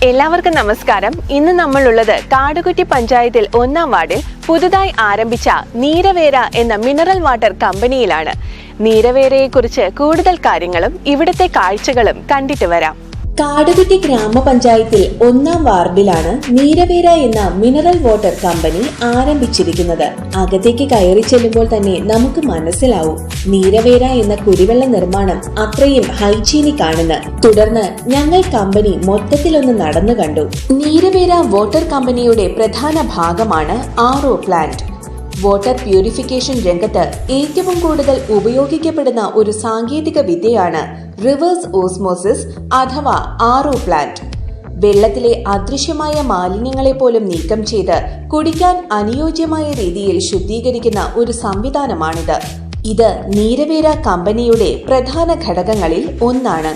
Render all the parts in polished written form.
എല്ലാവർക്കും നമസ്കാരം. ഇന്ന് നമ്മളുള്ളത് കാടുകുറ്റി പഞ്ചായത്തിൽ 1-ാം വാർഡിൽ പുതുതായി ആരംഭിച്ച നീരവേര എന്ന മിനറൽ വാട്ടർ കമ്പനിയിലാണ്. നീരവേരയെക്കുറിച്ച് കൂടുതൽ കാര്യങ്ങളും ഇവിടുത്തെ കാഴ്ചകളും കണ്ടിട്ട് വരാം. കാടുകുറ്റി ഗ്രാമപഞ്ചായത്തിൽ 1-ാം വാർഡിലാണ് നീരവേര എന്ന മിനറൽ വാട്ടർ കമ്പനി ആരംഭിച്ചിരിക്കുന്നത്. അകത്തേക്ക് കയറി ചെല്ലുമ്പോൾ തന്നെ നമുക്ക് മനസ്സിലാവും നീരവേര എന്ന കുടിവെള്ള നിർമ്മാണം അത്രയും ഹൈജീനിക് ആണെന്ന്. തുടർന്ന് ഞങ്ങൾ കമ്പനി മൊത്തത്തിലൊന്ന് നടന്നു കണ്ടു. നീരവേര വാട്ടർ കമ്പനിയുടെ പ്രധാന ഭാഗമാണ് RO പ്ലാന്റ്. വാട്ടർ പ്യൂരിഫിക്കേഷൻ രംഗത്ത് ഏറ്റവും കൂടുതൽ ഉപയോഗിക്കപ്പെടുന്ന ഒരു സാങ്കേതിക വിദ്യയാണ് റിവേഴ്സ് ഓസ്മോസിസ് അഥവാ RO പ്ലാന്റ്. വെള്ളത്തിലെ അദൃശ്യമായ മാലിന്യങ്ങളെ പോലും നീക്കം ചെയ്ത് കുടിക്കാൻ അനുയോജ്യമായ രീതിയിൽ ശുദ്ധീകരിക്കുന്ന ഒരു സംവിധാനമാണിത്. ഇത് നീരവേര കമ്പനിയുടെ പ്രധാന ഘടകങ്ങളിൽ ഒന്നാണ്.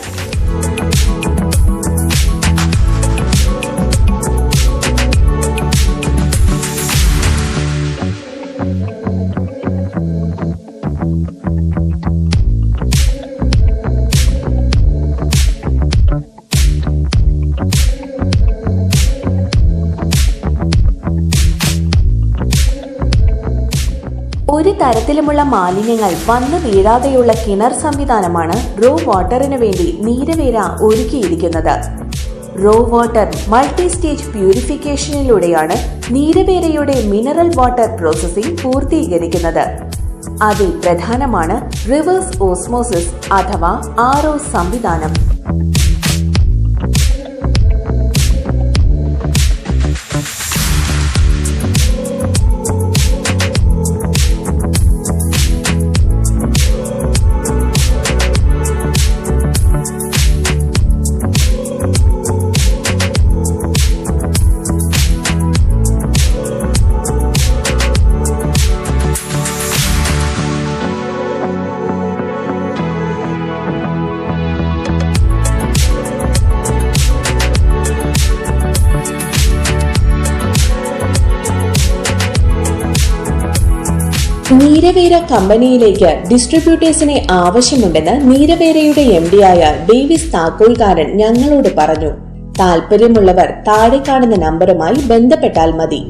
ഒരു തരത്തിലുമുള്ള മാലിന്യങ്ങൾ വന്നു വീഴാതെയുള്ള കിണർ സംവിധാനമാണ് റോ വാട്ടറിന് വേണ്ടി നീരവേര ഒരുക്കിയിരിക്കുന്നത്. റോ വാട്ടർ മൾട്ടി സ്റ്റേജ് പ്യൂരിഫിക്കേഷനിലൂടെയാണ് നീരവേരയുടെ മിനറൽ വാട്ടർ പ്രോസസ്സിംഗ് പൂർത്തീകരിക്കുന്നത്. അതിൽ പ്രധാനമാണ് റിവേഴ്സ് ഓസ്മോസിസ് അഥവാ RO സംവിധാനം. നീരവേര കമ്പനിയിലേക്ക് ഡിസ്ട്രിബ്യൂട്ടേഴ്സിനെ ആവശ്യമുണ്ടെന്ന് നീരവേരയുടെ MD ആയ ഡേവിസ് താക്കോൽക്കാരൻ ഞങ്ങളോട് പറഞ്ഞു. താല്പര്യമുള്ളവർ താഴെ കാണുന്ന നമ്പറുമായി ബന്ധപ്പെട്ടാൽ മതി.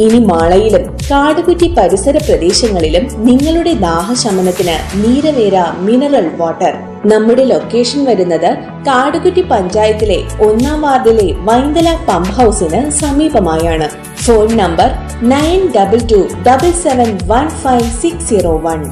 ഇനി മാളയിലും കാടുകുറ്റി പരിസര പ്രദേശങ്ങളിലും നിങ്ങളുടെ ദാഹശമനത്തിന് നീരവേര മിനറൽ വാട്ടർ. നമ്മുടെ ലൊക്കേഷൻ വരുന്നത് കാടുകുറ്റി പഞ്ചായത്തിലെ 1-ാം വാർഡിലെ വൈന്തല പമ്പ് ഹൌസിന് സമീപമായാണ്. Phone number 9227715601.